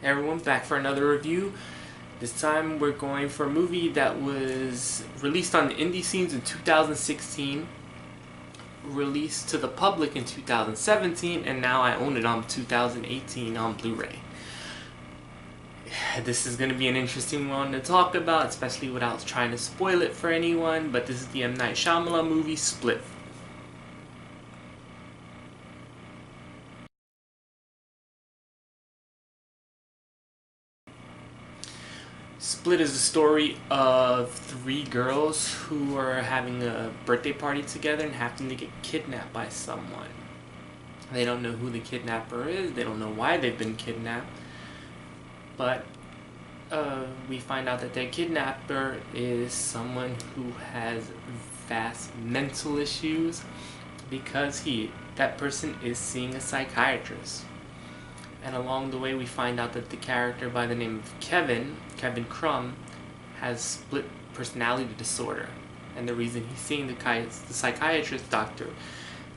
Everyone, back for another review. This time we're going for a movie that was released on the indie scenes in 2016, released to the public in 2017, and now I own it on 2018 on Blu-ray. This is going to be an interesting one to talk about, especially without trying to spoil it for anyone, but this is the M.Night Shyamalan movie, Split. Split is the story of three girls who are having a birthday party together and happen to get kidnapped by someone. They don't know who the kidnapper is, they don't know why they've been kidnapped, but we find out that their kidnapper is someone who has vast mental issues because that person is seeing a psychiatrist. And along the way we find out that the character by the name of Kevin Crumb, has split personality disorder. And the reason he's seeing the psychiatrist, Dr.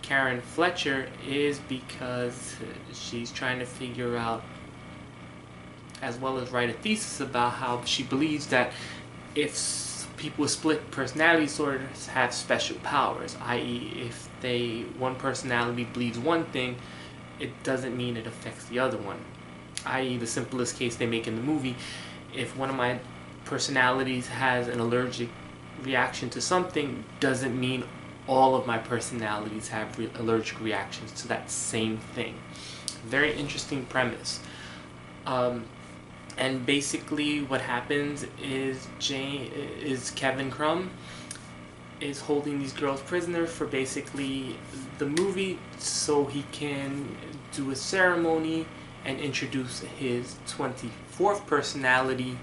Karen Fletcher, is because she's trying to figure out, as well as write a thesis about how she believes that if people with split personality disorders have special powers, i.e. if one personality believes one thing, it doesn't mean it affects the other one. I.e. the simplest case they make in the movie, if one of my personalities has an allergic reaction to something, doesn't mean all of my personalities have allergic reactions to that same thing. Very interesting premise. And basically what happens is Kevin Crumb is holding these girls prisoner for basically the movie so he can do a ceremony and introduce his 24th personality,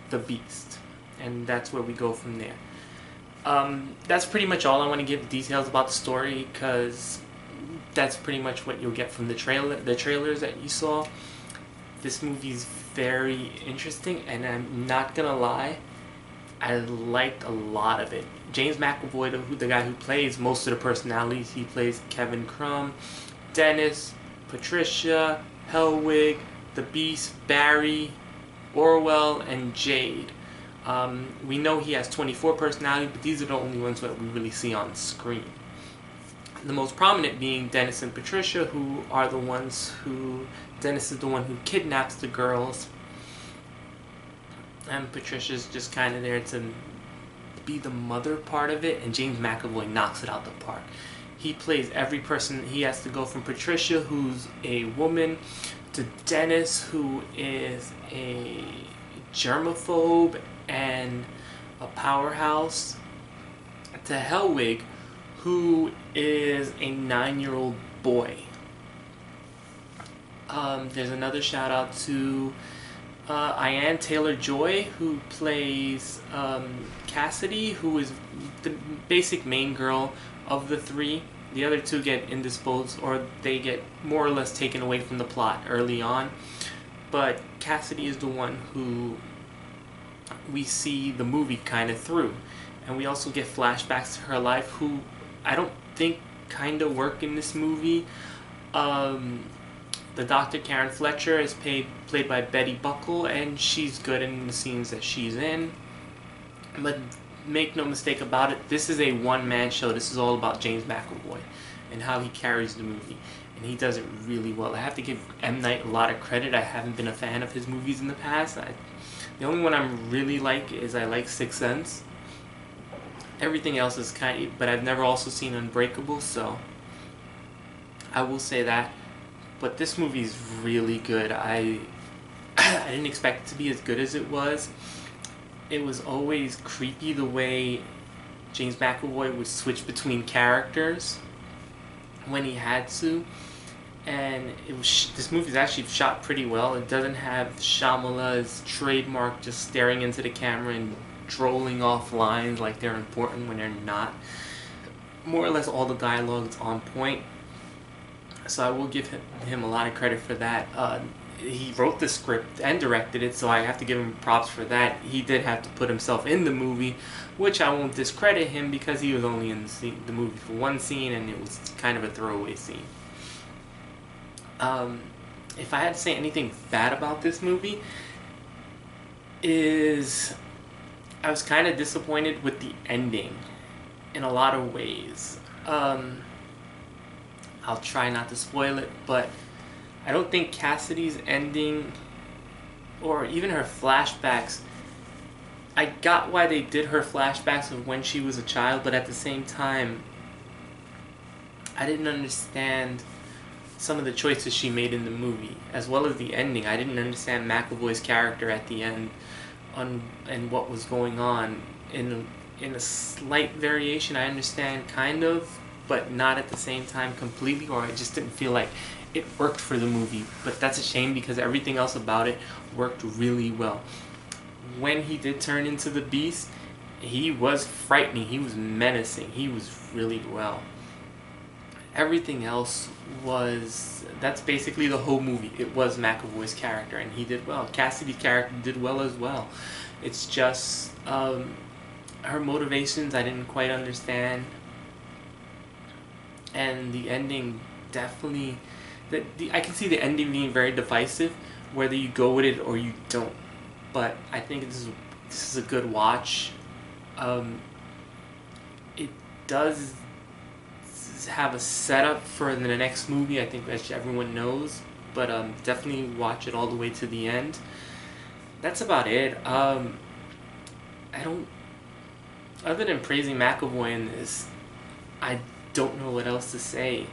the Beast. And that's where we go from there. That's pretty much all I want to give details about the story, because that's pretty much what you'll get from the trailers that you saw. This movie is very interesting, and I'm not gonna lie, I liked a lot of it. James McAvoy, the guy who plays most of the personalities, he plays Kevin Crumb, Dennis, Patricia, Hellwig, the Beast, Barry, Orwell, and Jade. We know he has 24 personalities, but these are the only ones that we really see on screen. The most prominent being Dennis and Patricia, who are the ones who... Dennis is the one who kidnaps the girls, and Patricia's just kind of there to be the mother part of it, and James McAvoy knocks it out the park. He plays every person. He has to go from Patricia, who's a woman, to Dennis, who is a germaphobe and a powerhouse, to Hellwig, who is a 9-year-old boy. There's another shout out to Ian Taylor-Joy, who plays Cassidy, who is the basic main girl of the three. The other two get indisposed, or they get more or less taken away from the plot early on. But Cassidy is the one who we see the movie kind of through. And we also get flashbacks to her life, who I don't think kind of work in this movie. The Dr. Karen Fletcher is played by Betty Buckle, and she's good in the scenes that she's in. But make no mistake about it, this is a one-man show. This is all about James McAvoy and how he carries the movie. And he does it really well. I have to give M. Night a lot of credit. I haven't been a fan of his movies in the past. The only one I'm really like is I like Sixth Sense. Everything else is kind of... But I've never also seen Unbreakable, so I will say that. But this movie is really good. I didn't expect it to be as good as it was. It was always creepy the way James McAvoy would switch between characters when he had to. And this movie is actually shot pretty well. It doesn't have Shyamalan's trademark just staring into the camera and drolling off lines like they're important when they're not. More or less all the dialogue's on point. So I will give him a lot of credit for that. He wrote the script and directed it, so I have to give him props for that. He did have to put himself in the movie, which I won't discredit him because he was only in the movie for one scene, and it was kind of a throwaway scene. if I had to say anything bad about this movie, is I was kind of disappointed with the ending in a lot of ways. I'll try not to spoil it, but I don't think Cassidy's ending or even her flashbacks, I got why they did her flashbacks of when she was a child, but at the same time, I didn't understand some of the choices she made in the movie, as well as the ending. I didn't understand McAvoy's character at the end and what was going on. In a slight variation, I understand kind of, but not at the same time completely, or I just didn't feel like it worked for the movie. But that's a shame because everything else about it worked really well. When he did turn into the Beast, he was frightening, he was menacing, he was really well. Everything else was, that's basically the whole movie. It was McAvoy's character and he did well. Cassidy's character did well as well. It's just her motivations I didn't quite understand, and the ending definitely, I can see the ending being very divisive, whether you go with it or you don't. But I think this is a good watch. It does have a setup for the next movie, I think, as everyone knows, but definitely watch it all the way to the end. That's about it. I don't, other than praising McAvoy in this, I don't know what else to say.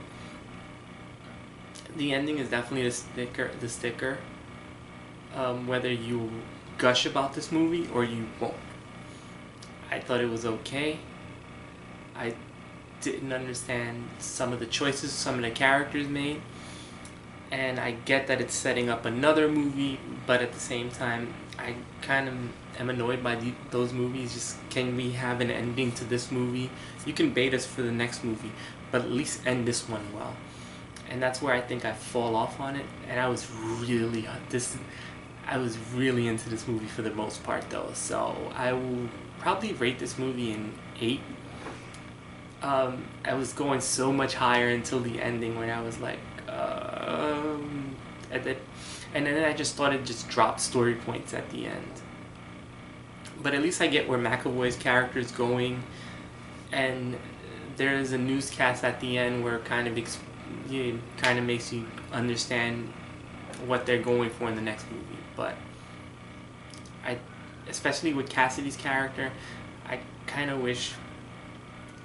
The ending is definitely the sticker. Whether you gush about this movie or you won't. I thought it was okay. I didn't understand some of the choices some of the characters made, and I get that it's setting up another movie, but at the same time I kind of am annoyed by those movies. Just, can we have an ending to this movie? You can bait us for the next movie, but at least end this one well. And that's where I think I fall off on it. And I was really into this movie for the most part though, so I will probably rate this movie an 8. I was going so much higher until the ending when I was like, and then I just thought it just dropped story points at the end. But at least I get where McAvoy's character is going, and there's a newscast at the end where it kind of makes you understand what they're going for in the next movie. But especially with Cassidy's character, I kind of wish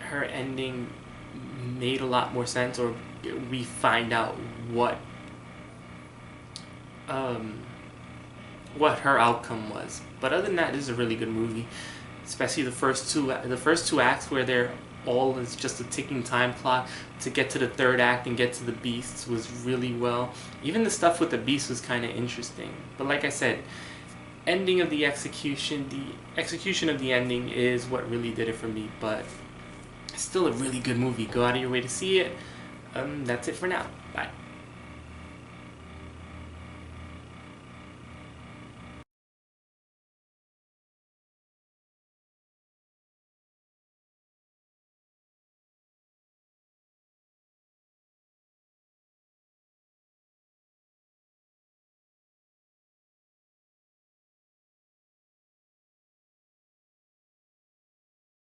her ending made a lot more sense, or we find out what her outcome was. But other than that, this is a really good movie, especially the first two acts where they're all is just a ticking time clock to get to the third act and get to the beasts was really well. Even the stuff with the beast was kind of interesting. But like I said, the execution of the ending is what really did it for me. But still a really good movie. Go out of your way to see it. That's it for now. Bye.